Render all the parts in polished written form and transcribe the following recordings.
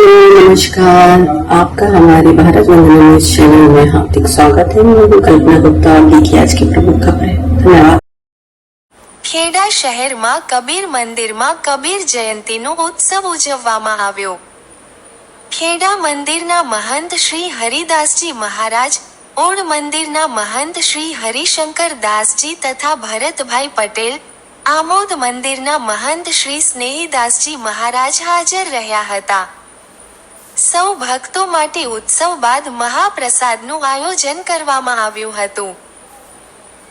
Hello नमस्कार। आपका हमारे भारत वंदना न्यूज चैनल में हार्दिक स्वागत है। मैं हूं कल्पना गुप्ता। आप देखिए आज की प्रमुख खबरें। धन्यवाद। ખેડા શહેરમાં કબીર મંદિરમાં કબીર જયંતીનો ઉત્સવ ઉજવવામાં આવ્યો। ખેડા મંદિરના મહંત શ્રી હરિદાસજી મહારાજ, ઓડ મંદિરના મહંત શ્રી હરિશંકર દાસજી તથા ભરતભાઈ પટેલ, આમોદ મંદિરના મહંત શ્રી સ્નેહીદાસજી મહારાજ હાજર રહ્યા હતા। સૌ ભક્તો માટે ઉત્સવ બાદ મહાપ્રસાદનું આયોજન કરવામાં આવ્યું હતું।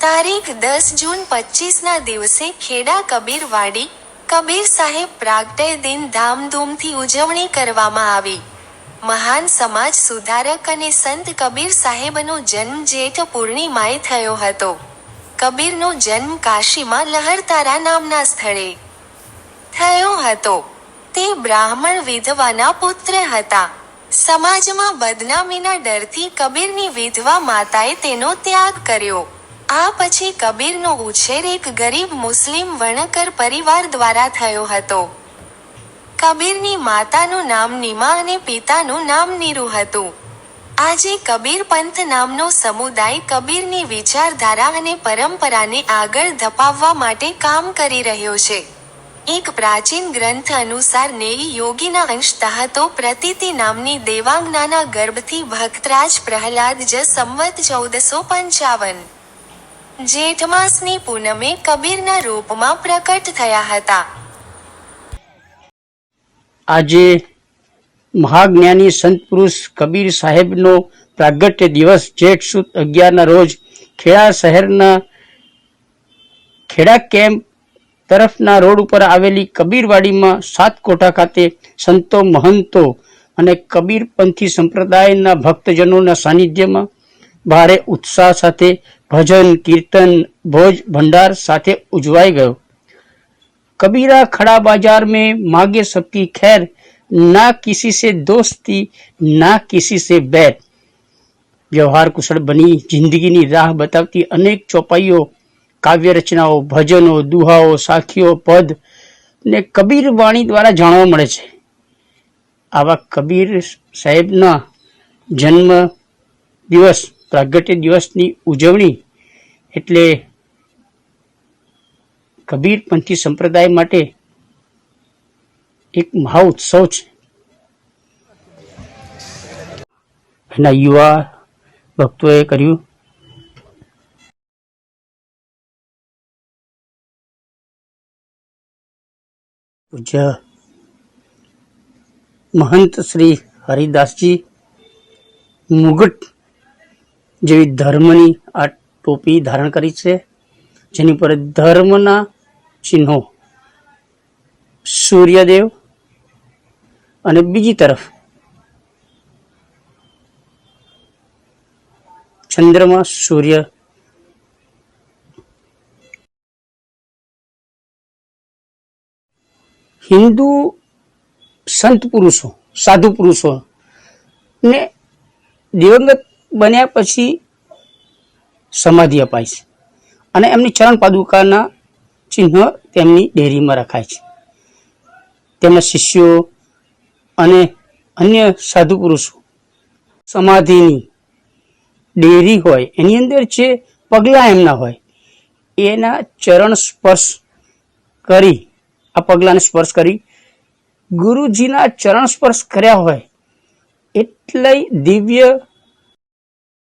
તારીખ 10 જૂન 25ના દિવસે ખેડા કબીરવાડી, કબીર સાહેબ પ્રાગટય દિન ધામધૂમથી ઉજવણી કરવામાં આવી। મહાન સમાજ સુધારક અને સંત કબીર સાહેબનો જન્મ જેઠ પૂર્ણિમાએ થયો હતો। કબીરનો જન્મ કાશીમાં લહરતારા નામના સ્થળે થયો હતો। તે બ્રાહ્મણ વિધવાના પુત્ર હતા। સમાજમાં બદનામીના ડરથી કબીરની વિધવા માતાએ તેનો ત્યાગ કર્યો। આ પછી કબીરનો ઉછેર એક ગરીબ મુસ્લિમ વણકર પરિવાર દ્વારા થયો હતો। કબીરની માતાનું નામ નીમા અને પિતાનું નામ નીરુ હતું। આજે કબીર પંથ નામનો સમુદાય કબીરની વિચારધારા અને પરંપરાને આગળ ધપાવવા માટે કામ કરી રહ્યો છે। એક પ્રાચીન ગ્રંથ અનુસાર નેઈ યોગીના અંશતઃ તો પ્રતીતિ નામની દેવાંગનાના ગર્ભથી ભક્તરાજ પ્રહલાદ જ સંવત 1455 જેઠ માસની પૂનમે કબીરના રૂપમાં પ્રકટ થયા હતા। આજે મહાજ્ઞાની સંત પુરુષ કબીર સાહેબનો પ્રાગટ્ય દિવસ જેઠ સુદ 11ના રોજ ખેડા શહેરના ખેડા કેમ્પ તરફના રોડ ઉપર આવેલી કબીરવાડીમાં 7 કોઠા ખાતે સંતો, મહંતો અને કબીરપંથી સંપ્રદાયના ભક્તજનોના સાનિધ્યમાં ભારે ઉત્સાહ સાથે ભજન, કીર્તન, ભોજ ભંડાર સાથે ઉજવાઈ ગયો। कबीरा खड़ा बाजार में मांगे सबकी खैर, ना किसी से दोस्ती ना किसी से बैर। व्यवहार कुशल बनी जिंदगीनी राह बतावती अनेक चौपाईओ, काव्य रचनाओ, भजनो, दुहाओ, साखीओ, पद ने कबीर वाणी द्वारा जाणवा मळे छे। आवा कबीर साहेबना जन्म दिवस प्रागट्य दिवसनी उजवणी एटले कबीरपंथी संप्रदाय माटे एक महा उत्सव है। एना युवा भक्तोए कर्યું। पूज्य महंत श्री हरिदासजी मुगट जेवी धर्मनी आ टोपी धारण करी छे, जेनी पर धर्मना चिन्हो सूर्यदेव અને બીજી તરફ ચંદ્રમા સૂર્ય। હિન્દુ સંત પુરુષો, સાધુ પુરુષો ને દિવંગત બન્યા પછી સમાધિ અપાય છે અને એમની ચરણ પાદુકાના ચિહ્ન તેમની ડેરીમાં રખાય છે। તેમના શિષ્યો અને અન્ય સાધુ પુરુષો સમાધિની ડેરી હોય એની અંદર જે પગલા એમના હોય એના ચરણ સ્પર્શ કરી, આ પગલાને સ્પર્શ કરી ગુરુજીના ચરણ સ્પર્શ કર્યા હોય એટલે દિવ્ય